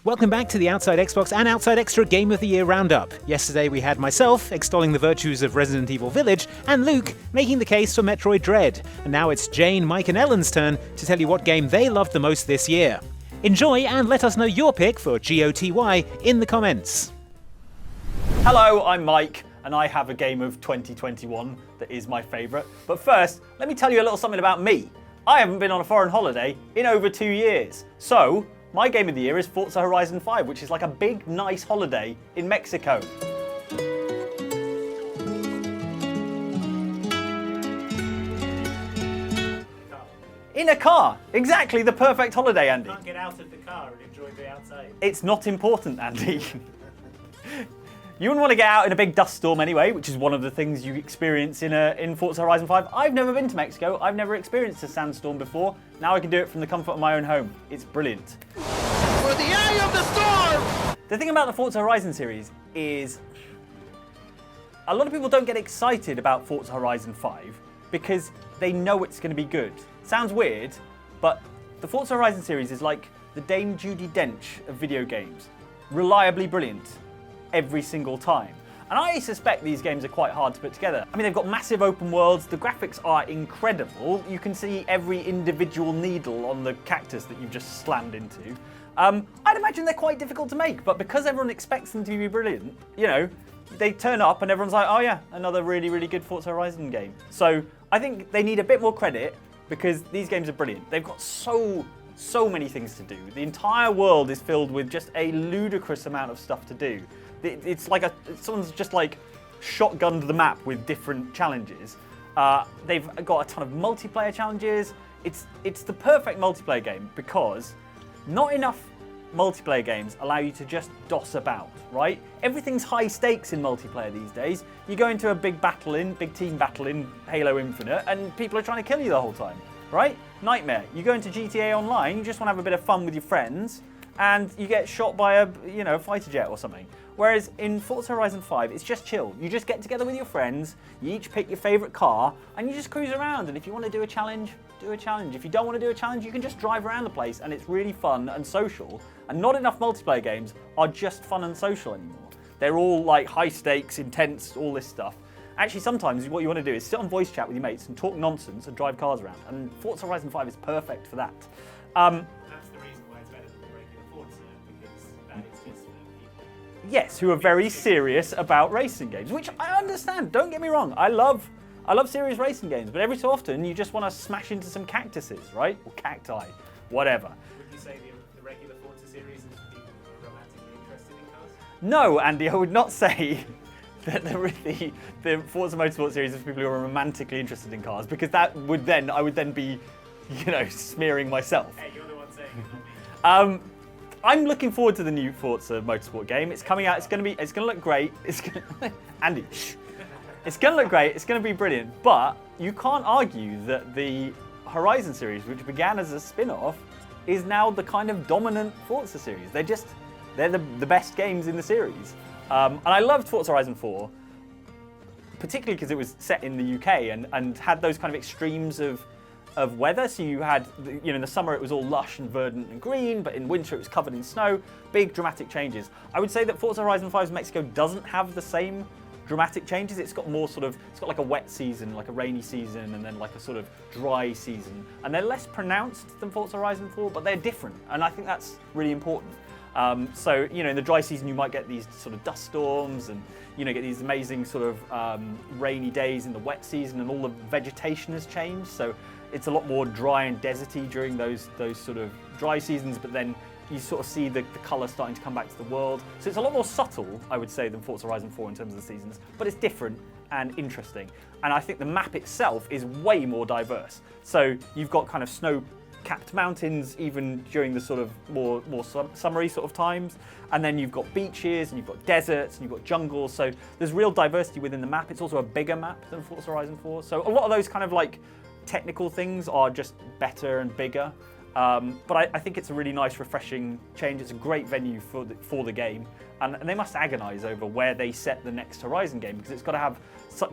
Welcome back to the Outside Xbox and Outside Extra Game of the Year Roundup. Yesterday we had myself extolling the virtues of Resident Evil Village and Luke making the case for Metroid Dread. And now it's Jane, Mike and Ellen's turn to tell you what game they loved the most this year. Enjoy and let us know your pick for GOTY in the comments. Hello, I'm Mike and I have a game of 2021 that is my favourite. But first, let me tell you a little something about me. I haven't been on a foreign holiday in over 2 years. So, my game of the year is Forza Horizon 5, which is like a big, nice holiday in Mexico. In a car. Exactly the perfect holiday, Andy. You can't get out of the car and enjoy the outside. It's not important, Andy. You wouldn't want to get out in a big dust storm anyway, which is one of the things you experience in Forza Horizon 5. I've never been to Mexico. I've never experienced a sandstorm before. Now I can do it from the comfort of my own home. It's brilliant. For the eye of the storm! The thing about the Forza Horizon series is a lot of people don't get excited about Forza Horizon 5 because they know it's going to be good. Sounds weird, but the Forza Horizon series is like the Dame Judi Dench of video games. Reliably brilliant every single time. And I suspect these games are quite hard to put together. I mean, they've got massive open worlds, the graphics are incredible. You can see every individual needle on the cactus that you've just slammed into. I'd imagine they're quite difficult to make, but because everyone expects them to be brilliant, you know, they turn up and everyone's like, oh yeah, another really, really good Forza Horizon game. So I think they need a bit more credit because these games are brilliant. They've got so many things to do. The entire world is filled with just a ludicrous amount of stuff to do. It's like someone's just like shotgunned the map with different challenges. They've got a ton of multiplayer challenges. It's the perfect multiplayer game because not enough multiplayer games allow you to just doss about, right? Everything's high stakes in multiplayer these days. You go into a big team battle in Halo Infinite and people are trying to kill you the whole time, right? Nightmare. You go into GTA Online, you just want to have a bit of fun with your friends and you get shot by a fighter jet or something. Whereas in Forza Horizon 5, it's just chill. You just get together with your friends, you each pick your favourite car, and you just cruise around. And if you want to do a challenge, do a challenge. If you don't want to do a challenge, you can just drive around the place, and it's really fun and social. And not enough multiplayer games are just fun and social anymore. They're all like high stakes, intense, all this stuff. Actually, sometimes what you want to do is sit on voice chat with your mates and talk nonsense and drive cars around. And Forza Horizon 5 is perfect for that. That's the reason why it's better than the regular Forza, because that is just for people. Yes, who are very serious about racing games, which I understand. Don't get me wrong. I love serious racing games, but every so often you just want to smash into some cactuses, right? Or cacti, whatever. Would you say the regular Forza series is for people who are romantically interested in cars? No, Andy, I would not say that the Forza Motorsport series is for people who are romantically interested in cars, because I would then be, smearing myself. Hey, you're the one saying it, not me. I'm looking forward to the new Forza Motorsport game. It's coming out. It's going to look great. Andy, shh. It's going to look great. It's going to be brilliant. But you can't argue that the Horizon series, which began as a spin-off, is now the kind of dominant Forza series. They're the best games in the series. And I loved Forza Horizon 4, particularly because it was set in the UK and had those kind of extremes of weather. So you had, in the summer it was all lush and verdant and green, but in winter it was covered in snow. Big dramatic changes. I would say that Forza Horizon 5's Mexico doesn't have the same dramatic changes. It's got more it's got like a wet season, like a rainy season, and then like a sort of dry season. And they're less pronounced than Forza Horizon 4, but they're different. And I think that's really important. So, in the dry season you might get these sort of dust storms and, get these amazing sort of rainy days in the wet season, and all the vegetation has changed. So it's a lot more dry and deserty during those sort of dry seasons, but then you sort of see the colour starting to come back to the world. So it's a lot more subtle, I would say, than Forza Horizon 4 in terms of the seasons, but it's different and interesting. And I think the map itself is way more diverse. So you've got kind of snow-capped mountains even during the sort of more summery sort of times, and then you've got beaches and you've got deserts and you've got jungles. So there's real diversity within the map. It's also a bigger map than Forza Horizon 4. So a lot of those kind of like technical things are just better and bigger. But I think it's a really nice, refreshing change. It's a great venue for the game, and they must agonise over where they set the next Horizon game, because it's got to have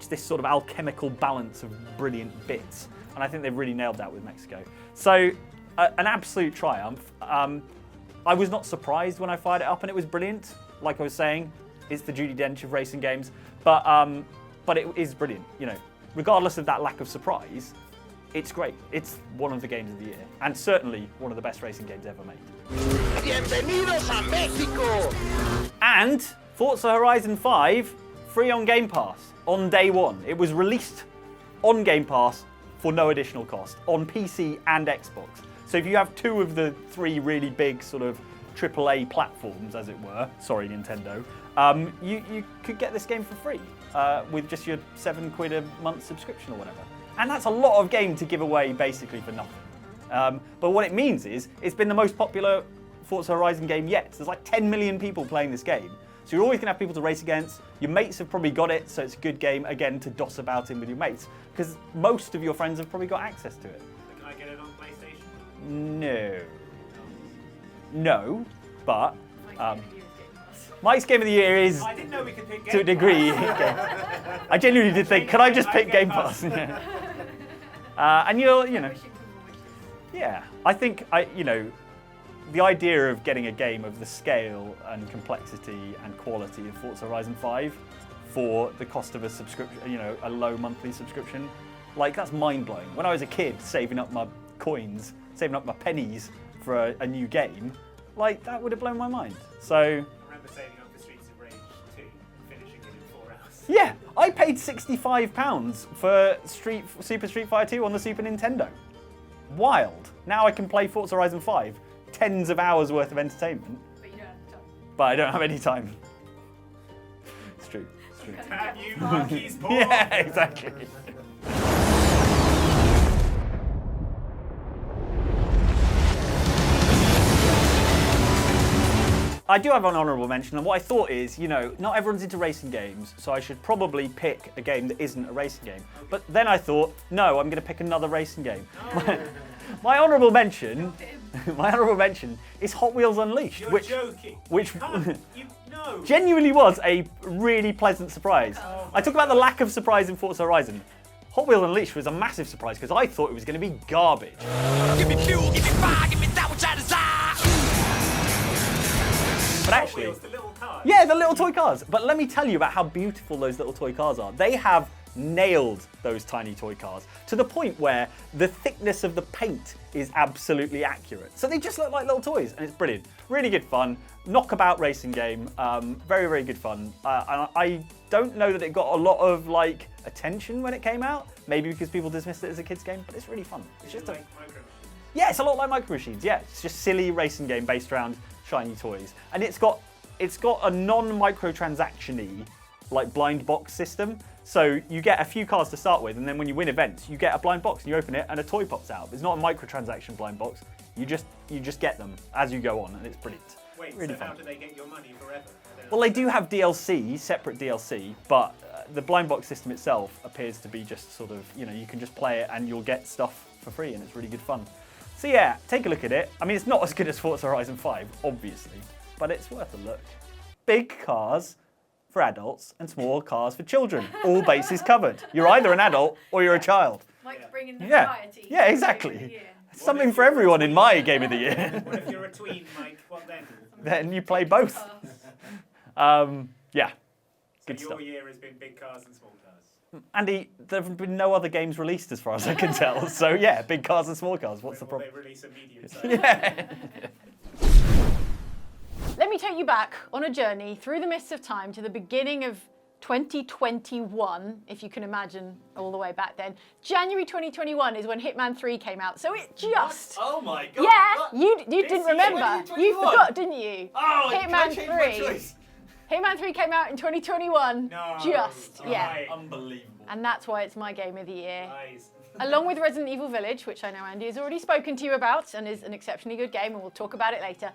this sort of alchemical balance of brilliant bits, and I think they've really nailed that with Mexico. So an absolute triumph. I was not surprised when I fired it up and it was brilliant. Like I was saying, it's the Judi Dench of racing games, but it is brilliant. You know, regardless of that lack of surprise, it's great. It's one of the games of the year, and certainly one of the best racing games ever made. Bienvenidos a Mexico! And Forza Horizon 5, free on Game Pass on day one. It was released on Game Pass for no additional cost on PC and Xbox. So if you have two of the three really big sort of AAA platforms, as it were, sorry Nintendo, you could get this game for free with just your £7 a month subscription or whatever. And that's a lot of game to give away basically for nothing. But what it means is it's been the most popular Forza Horizon game yet. There's like 10 million people playing this game. So you're always going to have people to race against. Your mates have probably got it, so it's a good game, again, to doss about in with your mates. Because most of your friends have probably got access to it. So can I get it on PlayStation? No. No, but Mike's Game of the Year is, I didn't know we could pick Game to a degree, Pass. I genuinely did think, can I just pick Game Pass? Yeah. And you know, yeah, I think, you know, the idea of getting a game of the scale and complexity and quality of Forza Horizon 5 for the cost of a subscription, you know, a low monthly subscription, like that's mind-blowing. When I was a kid saving up my coins, saving up my pennies for a new game, like that would have blown my mind. So I remember saving up for Streets of Rage 2 and finishing it in 4 hours. yeah, I paid £65 for Super Street Fighter 2 on the Super Nintendo. Wild. Now I can play Forza Horizon 5, tens of hours worth of entertainment. But you don't have time. But I don't have any time. It's true. It's true. Have you, Marquis Paul? Yeah, exactly. I do have an honourable mention, and what I thought is, you know, not everyone's into racing games, so I should probably pick a game that isn't a racing game. But then I thought, no, I'm going to pick another racing game. My honourable mention, is Hot Wheels Unleashed, You're which joking. which No. genuinely was a really pleasant surprise. I talk about the lack of surprise in Forza Horizon. Hot Wheels Unleashed was a massive surprise because I thought it was going to be garbage. Give me fuel, give me fire, give me that which I desire! But Hot actually, Wheels, the little cars. yeah, the little toy cars. But let me tell you about how beautiful those little toy cars are. They have nailed those tiny toy cars to the point where the thickness of the paint is absolutely accurate. So they just look like little toys, and it's brilliant. Really good fun. Knockabout racing game. Very, very good fun. And I don't know that it got a lot of like attention when it came out. Maybe because people dismissed it as a kids game, but it's really fun. It's just like Micro Machines. yeah, it's a lot like Micro Machines. Yeah, it's just silly racing game based around shiny toys, and it's got a non-microtransaction-y like blind box system. So you get a few cars to start with, and then when you win events, you get a blind box and you open it, and a toy pops out. It's not a microtransaction blind box. You just get them as you go on, and it's brilliant. Wait, really so fun. how do they get your money forever? Well, they do have DLC, separate DLC, but the blind box system itself appears to be just sort of, you know, you can just play it and you'll get stuff for free, and it's really good fun. So yeah, take a look at it. I mean, it's not as good as Forza Horizon 5, obviously, but it's worth a look. Big cars for adults and small cars for children. All bases covered. You're either an adult or you're a child. Mike's bringing the Yeah, variety. yeah, exactly. Something for everyone in my game of the year. What if you're a tween, Mike? What then? Then you play both. Yeah, good So stuff. your year has been big cars and small cars. Andy, there have been no other games released as far as I can tell. So yeah, big cars and small cars. What's the Will problem? they release a medium size? Yeah. Let me take you back on a journey through the mists of time to the beginning of 2021, if you can imagine all the way back then. January 2021 is when Hitman 3 came out, so it just... Oh my god. Yeah, what? you didn't year, remember. You 2021? forgot, didn't you? Oh, can I Hitman change my 3. choice? Hitman 3 came out in 2021. No. Just, yeah. Right. Unbelievable. And that's why it's my game of the year. Nice. Along with Resident Evil Village, which I know Andy has already spoken to you about and is an exceptionally good game, and we'll talk about it later.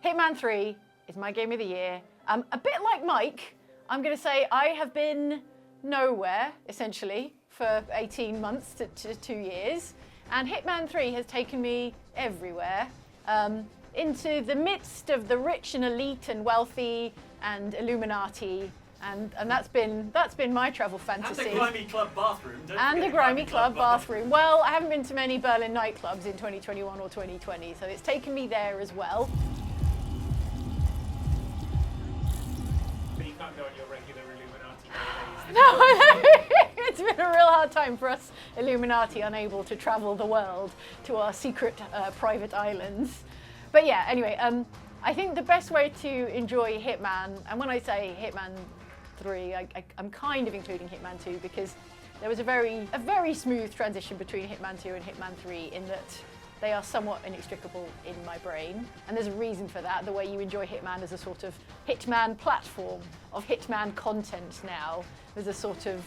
Hitman 3 is my game of the year. A bit like Mike, I'm going to say I have been nowhere, essentially, for 18 months to 2 years. And Hitman 3 has taken me everywhere, into the midst of the rich and elite and wealthy and Illuminati. And that's been my travel fantasy. And the grimy club bathroom. Don't And forget the grimy club bathroom. Well, I haven't been to many Berlin nightclubs in 2021 or 2020, so it's taken me there as well. regular Illuminati days. No, it's been a real hard time for us Illuminati, unable to travel the world to our secret private islands. But yeah, anyway, I think the best way to enjoy Hitman, and when I say Hitman 3, I'm kind of including Hitman 2 because there was a very smooth transition between Hitman 2 and Hitman 3 in that they are somewhat inextricable in my brain. And there's a reason for that, the way you enjoy Hitman as a sort of Hitman platform of Hitman content now. There's a sort of...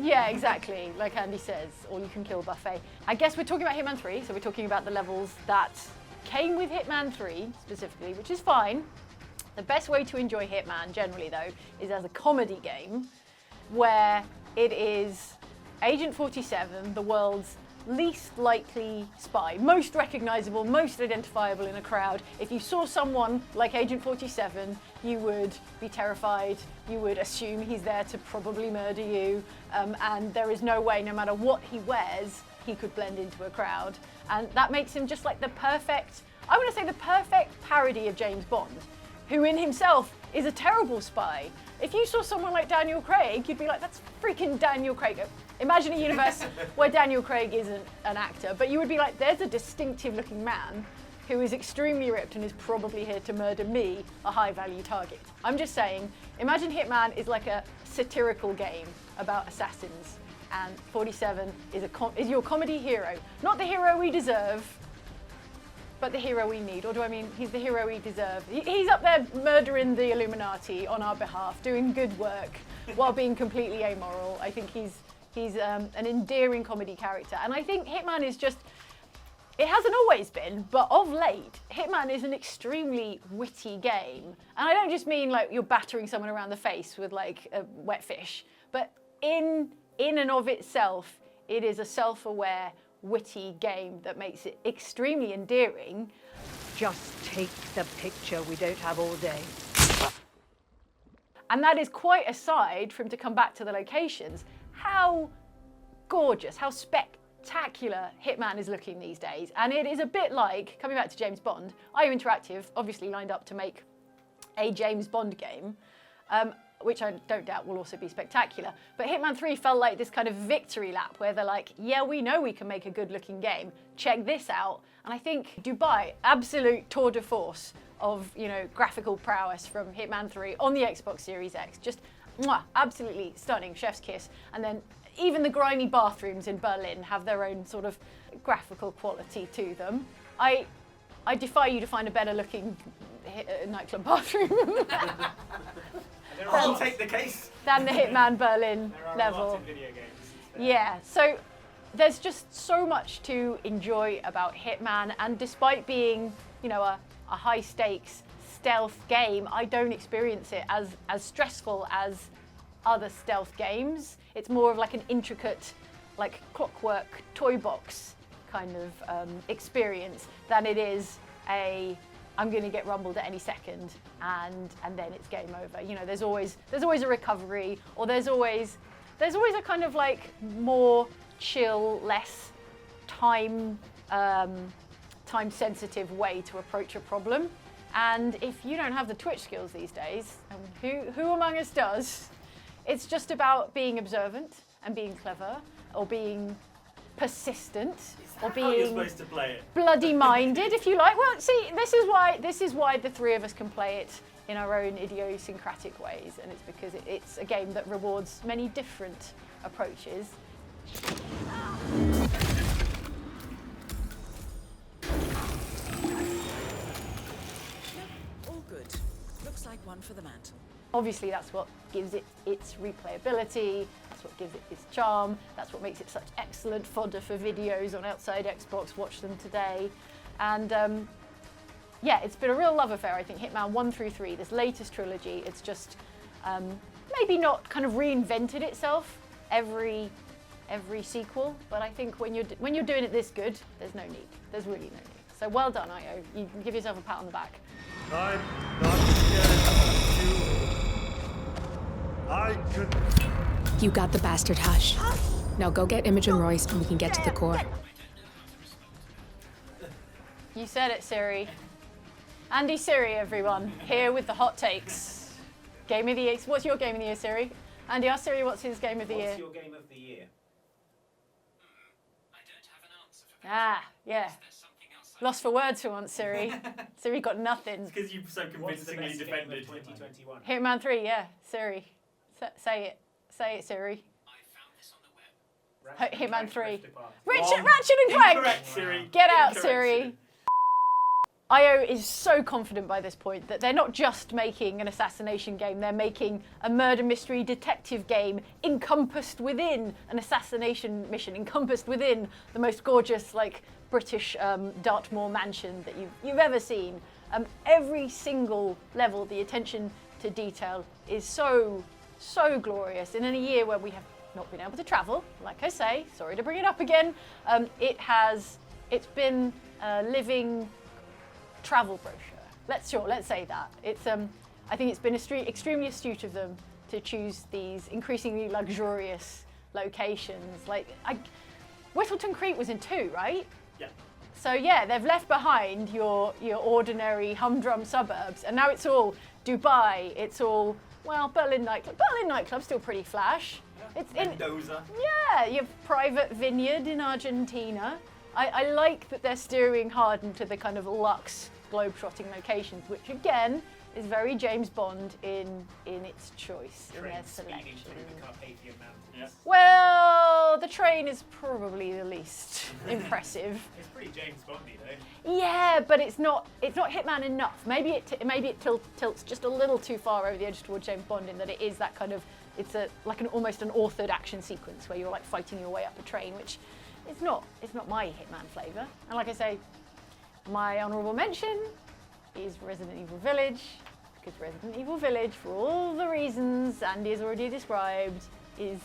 Yeah, exactly, like Andy says, or you can kill buffet. I guess we're talking about Hitman 3, so we're talking about the levels that came with Hitman 3 specifically, which is fine. The best way to enjoy Hitman generally though is as a comedy game where it is Agent 47, the world's least likely spy, most recognizable, most identifiable in a crowd. If you saw someone like Agent 47, you would be terrified, you would assume he's there to probably murder you, and there is no way, no matter what he wears, he could blend into a crowd. And that makes him just like the perfect, I want to say the perfect parody of James Bond, who in himself is a terrible spy. If you saw someone like Daniel Craig, you'd be like, that's freaking Daniel Craig. Imagine a universe where Daniel Craig isn't an actor, but you would be like, there's a distinctive looking man who is extremely ripped and is probably here to murder me, a high value target. I'm just saying, imagine Hitman is like a satirical game about assassins, and 47 is your comedy hero. Not the hero we deserve, but the hero we need. Or do I mean he's the hero we deserve? He's up there murdering the Illuminati on our behalf, doing good work while being completely amoral. I think he's an endearing comedy character. And I think Hitman is just, it hasn't always been, but of late, Hitman is an extremely witty game. And I don't just mean like you're battering someone around the face with like a wet fish, but in and of itself, it is a self-aware, witty game that makes it extremely endearing. Just take the picture, we don't have all day. And that is quite aside from, to come back to the locations, how gorgeous, how spectacular Hitman is looking these days. And it is a bit like, coming back to James Bond, IO Interactive obviously lined up to make a James Bond game, which I don't doubt will also be spectacular. But Hitman 3 felt like this kind of victory lap where they're like, yeah, we know we can make a good looking game. Check this out. And I think Dubai, absolute tour de force of, you know, graphical prowess from Hitman 3 on the Xbox Series X. Just mwah, absolutely stunning, chef's kiss. And then even the grimy bathrooms in Berlin have their own sort of graphical quality to them. I defy you to find a better looking nightclub bathroom. I'll take the case. Than the Hitman Berlin There are level. a lot of video games. Yeah, so there's just so much to enjoy about Hitman, and despite being, you know, a high stakes stealth game, I don't experience it as stressful as other stealth games. It's more of like an intricate, like clockwork toy box kind of experience than it is a I'm going to get rumbled at any second and then it's game over. You know, there's always a recovery, or there's always a kind of like more chill, less time sensitive way to approach a problem. And if you don't have the Twitch skills these days, and who among us does, it's just about being observant and being clever, or being persistent, or How you're being supposed to play it. bloody-minded, if you like. Well, see, this is why the three of us can play it in our own idiosyncratic ways, and it's because it's a game that rewards many different approaches. All good. Looks like one for the mantle. Obviously, that's what gives it its replayability, that's what gives it its charm, that's what makes it such excellent fodder for videos on Outside Xbox, watch them today. And yeah, it's been a real love affair, I think, Hitman 1 through 3, this latest trilogy. It's just maybe not kind of reinvented itself every sequel, but I think when you're doing it this good, there's no need. There's really no need. So well done, IO. You can give yourself a pat on the back. I'm not scared of you. I could... You got the bastard, hush. Now go get Imogen Royce and we can get to the core. You said it, Siri. Andy Siri, everyone, here with the hot takes. Game of the year. What's your game of the year, Siri? Andy, ask Siri what's his game of the year. What's your game of the year? I don't have an answer for that. Ah, yeah. There's something else. Lost for words for once, Siri. Siri got nothing. Because you've so What's the convincingly best game defended. of 2021? Hitman 3, yeah. Siri. Say it. Say it, Siri. I found this on the web. Hitman 3. Rift Apart. Ratchet and Clank! Incorrect, Siri. Get out, Incorrect, Siri. IO is so confident by this point that they're not just making an assassination game, they're making a murder mystery detective game encompassed within an assassination mission, encompassed within the most gorgeous, like, British Dartmoor mansion that you've ever seen. Every single level, the attention to detail is so glorious. And in a year where we have not been able to travel, like I say, sorry to bring it up again, it's been a living travel brochure. Let's say that. It's I think it's been extremely astute of them to choose these increasingly luxurious locations. Like Whittleton Creek was in 2, right? Yeah. So yeah, they've left behind your ordinary humdrum suburbs, and now it's all Dubai. It's all, well, Berlin nightclub. Berlin nightclub's still pretty flash. It's in Mendoza. yeah, you have private vineyard in Argentina. I like that they're steering hard into the kind of luxe globe-trotting locations, which again is very James Bond in its choice, in their Train speeding selection. through the Carpathian Mountains. Yeah. Well, the train is probably the least impressive. It's pretty James Bondy though. Yeah, but it's not Hitman enough. Maybe it tilts just a little too far over the edge toward James Bond in that it is that kind of, it's almost an authored action sequence where you're like fighting your way up a train, which it's not my Hitman flavour. And like I say, my honourable mention is Resident Evil Village, because Resident Evil Village, for all the reasons Andy has already described, is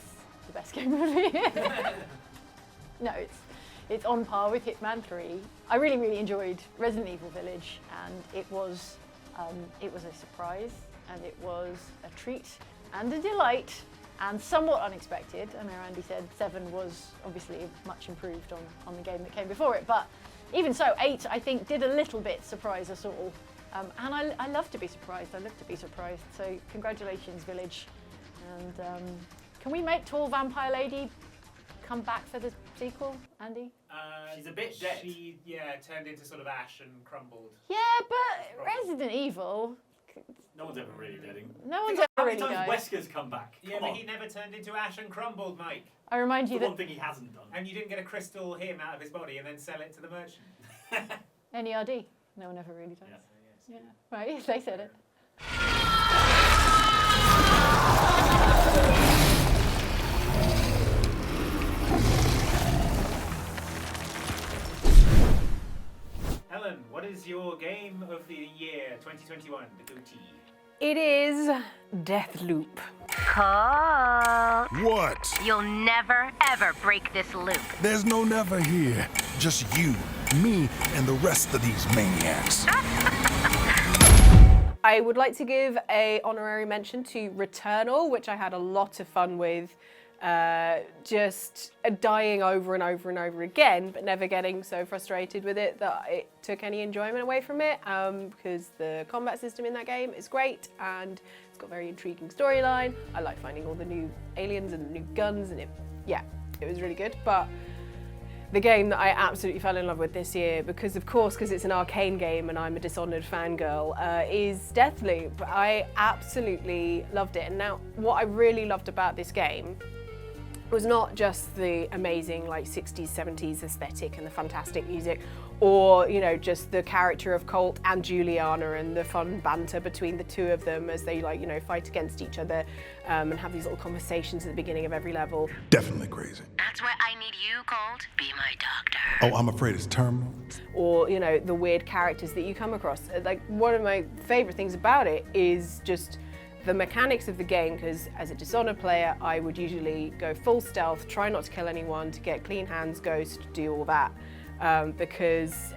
the best game of the year. No, it's on par with Hitman 3. I really enjoyed Resident Evil Village, and it was a surprise, and it was a treat and a delight, and somewhat unexpected. I know Andy said 7 was obviously much improved on the game that came before it, but even so, 8 I think did a little bit surprise us all, and I love to be surprised. I love to be surprised. So congratulations, Village, and can we make Tall Vampire Lady come back for the sequel, Andy? She's a bit dead. She, turned into sort of ash and crumbled. Yeah, but Resident Evil, No one's ever really dead. no one's How ever many really times died. Wesker's come back? Yeah, Come but on. he never turned into ash and crumbled, Mike. I remind The you one that thing he hasn't done. And you didn't get a crystal him out of his body and then sell it to the merchant. NERD, no one ever really dies. Yeah. Yeah, right, they said it. Helen, what is your game of the year 2021, the GOTY? It is Deathloop. What? You'll never, ever break this loop. There's no never here. Just you, me, and the rest of these maniacs. I would like to give a honorary mention to Returnal, which I had a lot of fun with. Just dying over and over and over again, but never getting so frustrated with it that it took any enjoyment away from it, because the combat system in that game is great and it's got a very intriguing storyline. I like finding all the new aliens and the new guns, and it was really good. But the game that I absolutely fell in love with this year, because it's an Arcane game and I'm a Dishonored fangirl, is Deathloop. I absolutely loved it. And now, what I really loved about this game was not just the amazing 60s, 70s aesthetic and the fantastic music, or just the character of Colt and Juliana and the fun banter between the two of them as they fight against each other and have these little conversations at the beginning of every level. Definitely crazy. That's why I need you, Colt. Be my doctor. Oh, I'm afraid it's terminal. Or the weird characters that you come across. One of my favorite things about it is just the mechanics of the game, because as a Dishonored player, I would usually go full stealth, try not to kill anyone, to get clean hands, ghost, do all that. Because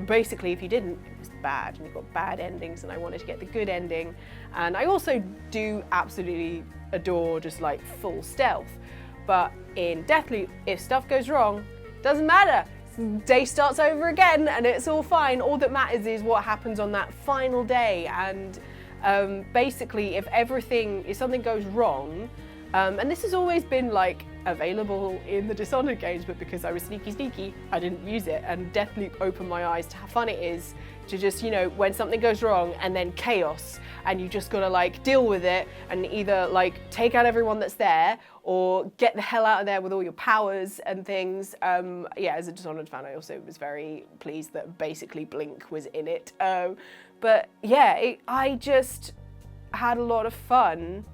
basically if you didn't, it was bad, and you got bad endings, and I wanted to get the good ending. And I also do absolutely adore just full stealth. But in Deathloop, if stuff goes wrong, doesn't matter. Day starts over again and it's all fine. All that matters is what happens on that final day. And Basically, if something goes wrong, and this has always been like available in the Dishonored games, but because I was sneaky, I didn't use it. And Deathloop opened my eyes to how fun it is to just, when something goes wrong and then chaos, and you just gotta like deal with it and either like take out everyone that's there or get the hell out of there with all your powers and things. As a Dishonored fan, I also was very pleased that basically Blink was in it. But yeah, I just had a lot of fun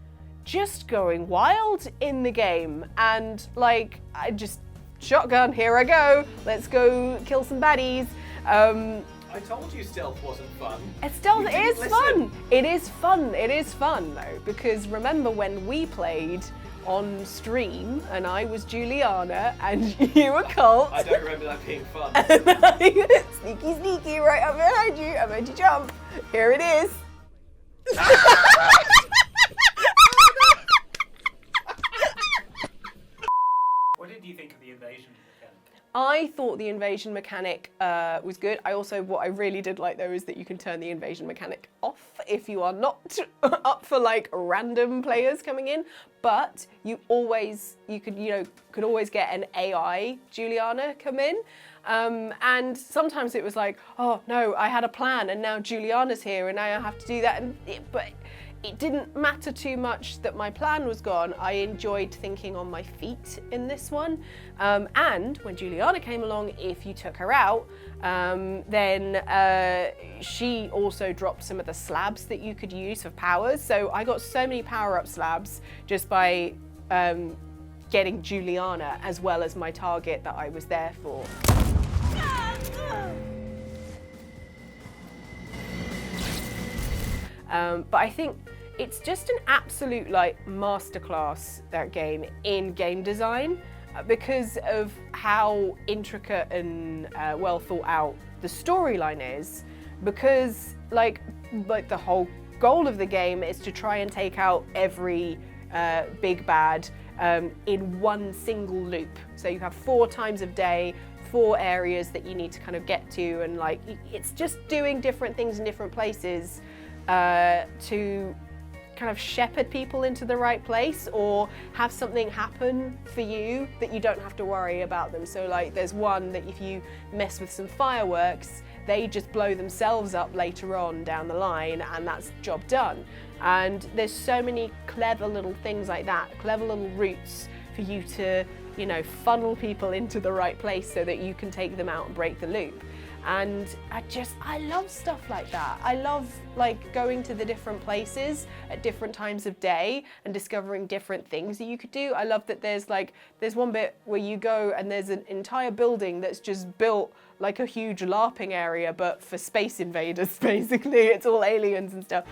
just going wild in the game, and like I just shotgun, here I go, let's go kill some baddies. I told you stealth wasn't fun. Stealth is fun. It is fun. It is fun though, because remember when we played on stream and I was Juliana and you were Colt? I don't remember that being fun. Sneaky, right up behind you. I made you jump. Here it is. What did you think of the invasion mechanic? I thought the invasion mechanic was good. What I really did like though is that you can turn the invasion mechanic off if you are not up for like random players coming in. But you could always get an AI Juliana come in. And sometimes it was like, oh no, I had a plan and now Juliana's here and now I have to do that. But it didn't matter too much that my plan was gone. I enjoyed thinking on my feet in this one. And when Juliana came along, if you took her out, then she also dropped some of the slabs that you could use for powers. So I got so many power-up slabs just by getting Juliana as well as my target that I was there for. But I think it's just an absolute like masterclass, that game, in game design, because of how intricate and well thought out the storyline is. Because like the whole goal of the game is to try and take out every big bad in one single loop. So you have 4 times of day, 4 areas that you need to kind of get to, and like it's just doing different things in different places to kind of shepherd people into the right place or have something happen for you that you don't have to worry about them. So like there's one that if you mess with some fireworks, they just blow themselves up later on down the line and that's job done. And there's so many clever little things like that, clever little routes for you to, funnel people into the right place so that you can take them out and break the loop. And I love stuff like that. I love like going to the different places at different times of day and discovering different things that you could do. I love that there's one bit where you go and there's an entire building that's just built like a huge LARPing area, but for space invaders, basically. It's all aliens and stuff.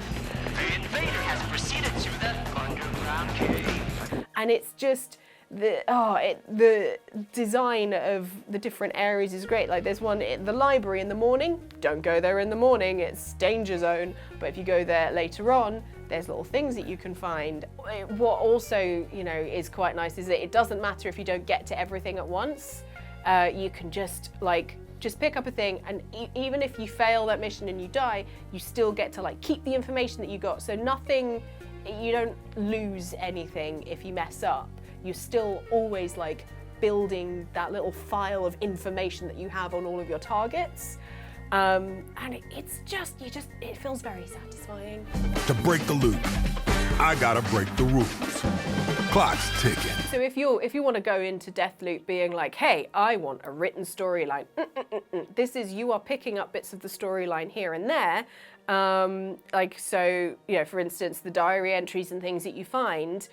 The invader has proceeded to the underground cave. And it's just, the design of the different areas is great. Like there's one in the library in the morning, don't go there in the morning, it's danger zone. But if you go there later on, there's little things that you can find. What also, is quite nice is that it doesn't matter if you don't get to everything at once. You can just pick up a thing, and even if you fail that mission and you die, you still get to keep the information that you got. So you don't lose anything if you mess up. You're still always building that little file of information that you have on all of your targets. And it feels very satisfying. To break the loop, I gotta break the rules. Clock's ticking. So if you want to go into Deathloop being like, hey, I want a written storyline. You are picking up bits of the storyline here and there. For instance, the diary entries and things that you find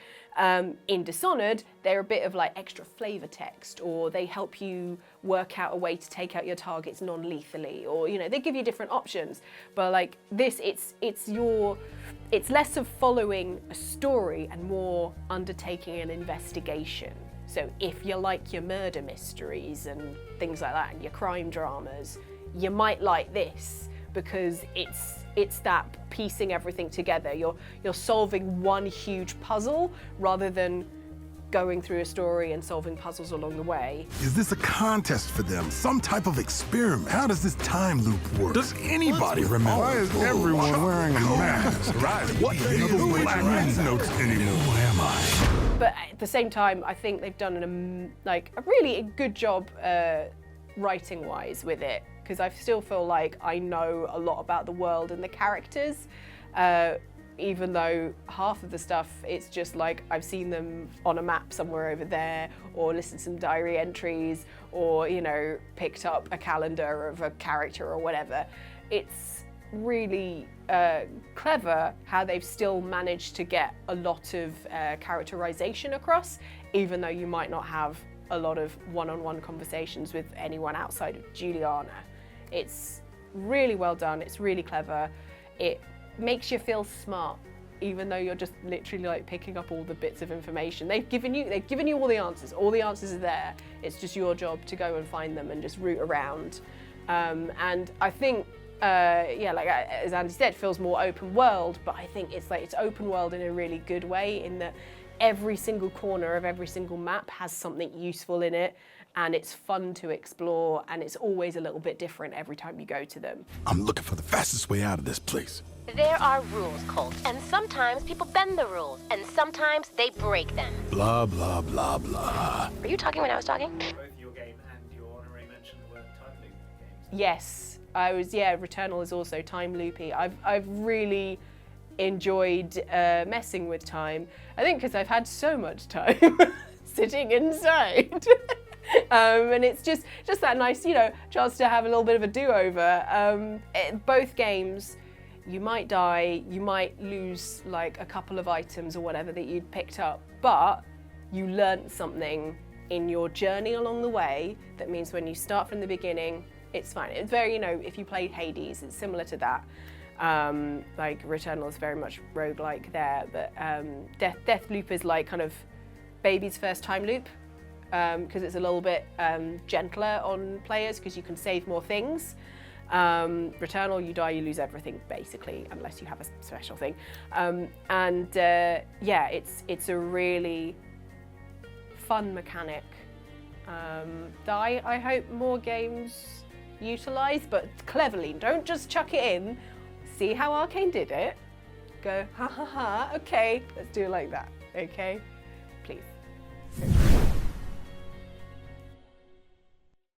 in Dishonored, they're a bit of extra flavor text, or they help you work out a way to take out your targets non-lethally, or they give you different options. But this, it's less of following a story and more undertaking an investigation. So if you like your murder mysteries and things like that, and your crime dramas, you might like this, because it's that piecing everything together. You're solving one huge puzzle rather than going through a story and solving puzzles along the way. Is this a contest for them? Some type of experiment? How does this time loop work? Does anybody remember? Why is everyone wearing a mask? Right, what the hell? Notes anymore. Who am I? But at the same time, I think they've done a really good job writing-wise with it, because I still feel like I know a lot about the world and the characters, even though half of the stuff, it's just like I've seen them on a map somewhere over there, or listened to some diary entries, or, you know, picked up a calendar of a character or whatever. It's really clever how they've still managed to get a lot of characterization across, even though you might not have a lot of one-on-one conversations with anyone outside of Juliana. It's really well done, it's really clever. It makes you feel smart, even though you're just literally like picking up all the bits of information. They've given you all the answers. All the answers are there. It's just your job to go and find them and just root around. And I think, like as Andy said, it feels more open world, but I think it's open world in a really good way, in that every single corner of every single map has something useful in it, and it's fun to explore, and it's always a little bit different every time you go to them. I'm looking for the fastest way out of this place. There are rules, Colt, and sometimes people bend the rules, and sometimes they break them. Blah, blah, blah, blah. Were you talking when I was talking? Both your game and your honorary mention were time loop games. Yes, I was. Yeah, Returnal is also time loopy. I've really enjoyed messing with time. I think because I've had so much time sitting inside. And it's just that nice, you know, chance to have a little bit of a do-over. Both games, you might die, you might lose like a couple of items or whatever that you'd picked up, but you learnt something in your journey along the way that means when you start from the beginning, it's fine. It's very, you know, if you played Hades, it's similar to that. Like Returnal is very much roguelike there, but Deathloop is like kind of baby's first time loop, because it's a little bit gentler on players because you can save more things. Returnal, you die, you lose everything basically, unless you have a special thing. Yeah, it's a really fun mechanic that I hope more games utilise, but cleverly. Don't just chuck it in. See how Arcane did it. Go, ha ha ha, okay, let's do it like that, okay? Please.